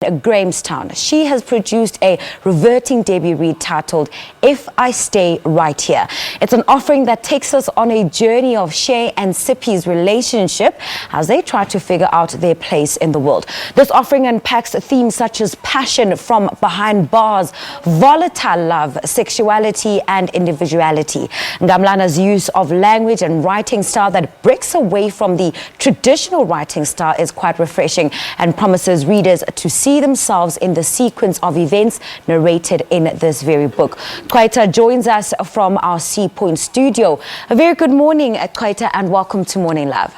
Grahamstown. She has produced a reverting debut read titled If I Stay Right Here. It's an offering that takes us on a journey of Shay and Sippy's relationship as they try to figure out their place in the world. This offering unpacks themes such as passion from behind bars, volatile love, sexuality and individuality. Ngamlana's use of language and writing style that breaks away from the traditional writing style is quite refreshing and promises readers to see themselves in the sequence of events narrated in this very book. Chwayita joins us from our Sea Point studio. A very good morning, Chwayita, and welcome to Morning Love.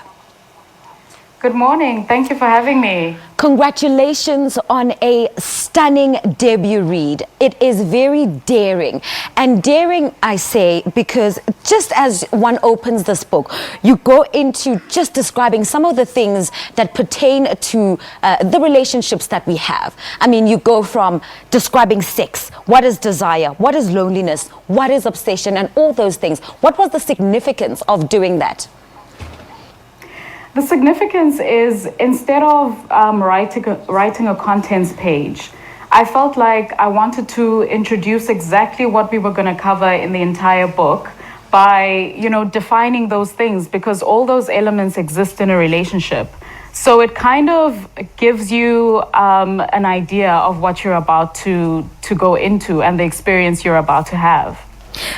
Good morning. Thank you for having me. Congratulations on a stunning debut read. It is very daring. And daring, I say, because just as one opens this book, you go into just describing some of the things that pertain to the relationships that we have. I mean, you go from describing sex, what is desire, what is loneliness, what is obsession, and all those things. What was the significance of doing that? The significance is instead of writing a contents page, I felt like I wanted to introduce exactly what we were going to cover in the entire book by, defining those things, because all those elements exist in a relationship. So it kind of gives you an idea of what you're about to go into and the experience you're about to have.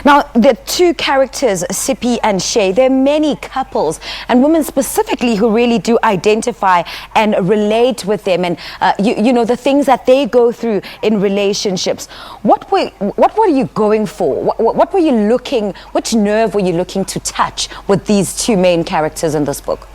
Now, the two characters, Sippy and Shay, there are many couples and women specifically who really do identify and relate with them and, the things that they go through in relationships. What were you going for? What were you looking, which nerve were you looking to touch with these two main characters in this book?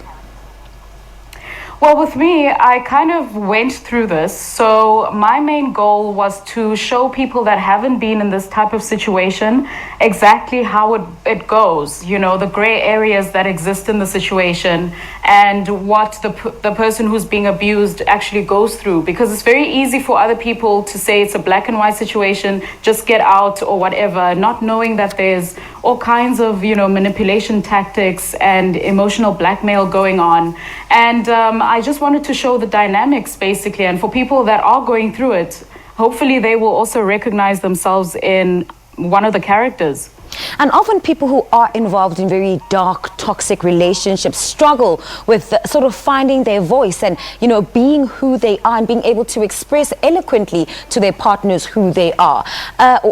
Well, with me, I kind of went through this. So my main goal was to show people that haven't been in this type of situation exactly how it goes, the gray areas that exist in the situation and what the person who's being abused actually goes through. Because it's very easy for other people to say it's a black and white situation, just get out or whatever, not knowing that there's all kinds of, manipulation tactics and emotional blackmail going on. And I just wanted to show the dynamics, basically. And for people that are going through it, hopefully they will also recognize themselves in one of the characters. And often people who are involved in very dark, toxic relationships struggle with sort of finding their voice and, being who they are and being able to express eloquently to their partners who they are.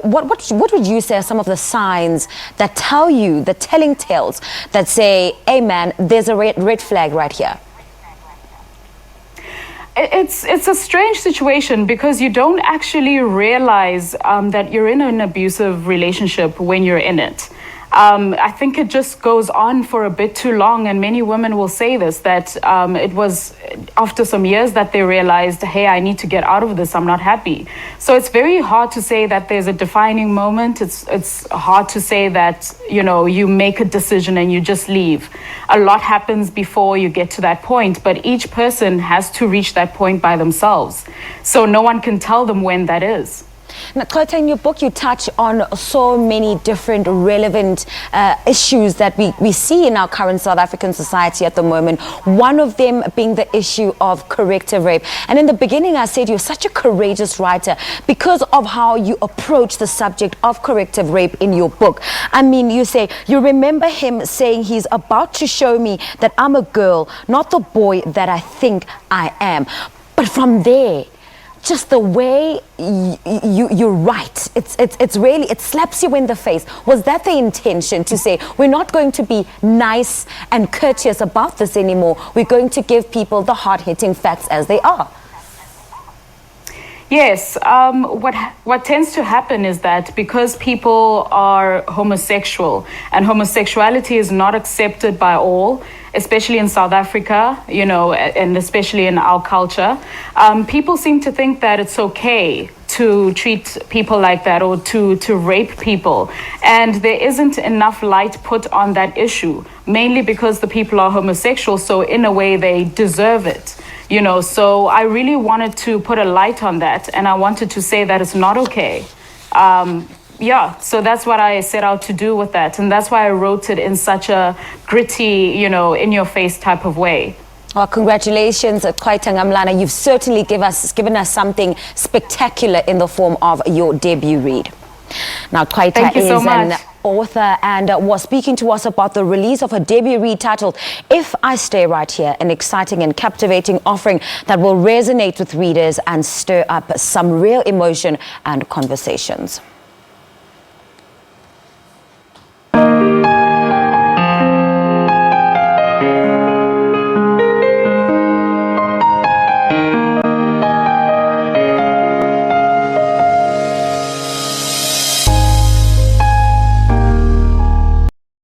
What would you say are some of the signs that tell you, the telling tales that say, hey man, there's a red flag right here? It's a strange situation because you don't actually realize that you're in an abusive relationship when you're in it. I think it just goes on for a bit too long, and many women will say this, that it was after some years that they realized, hey, I need to get out of this, I'm not happy. So it's very hard to say that there's a defining moment. It's hard to say that, you make a decision and you just leave. A lot happens before you get to that point, but each person has to reach that point by themselves. So no one can tell them when that is. Now, Chwayita, in your book, you touch on so many different relevant issues that we see in our current South African society at the moment. One of them being the issue of corrective rape. And in the beginning, I said you're such a courageous writer because of how you approach the subject of corrective rape in your book. I mean, you say, you remember him saying he's about to show me that I'm a girl, not the boy that I think I am. But from there, just the way you write, it's really, it slaps you in the face. Was that the intention, to say we're not going to be nice and courteous about this anymore? We're going to give people the hard-hitting facts as they are? Yes, what tends to happen is that because people are homosexual and homosexuality is not accepted by all, especially in South Africa, and especially in our culture, people seem to think that it's okay to treat people like that or to rape people. And there isn't enough light put on that issue, mainly because the people are homosexual, so in a way they deserve it. So I really wanted to put a light on that, and I wanted to say that it's not okay. So that's what I set out to do with that, and that's why I wrote it in such a gritty, in your face type of way. Well, congratulations, Chwayita Ngamlana. You've certainly given us something spectacular in the form of your debut read. Now, Chwayita is an author and was speaking to us about the release of her debut read titled If I Stay Right Here, an exciting and captivating offering that will resonate with readers and stir up some real emotion and conversations.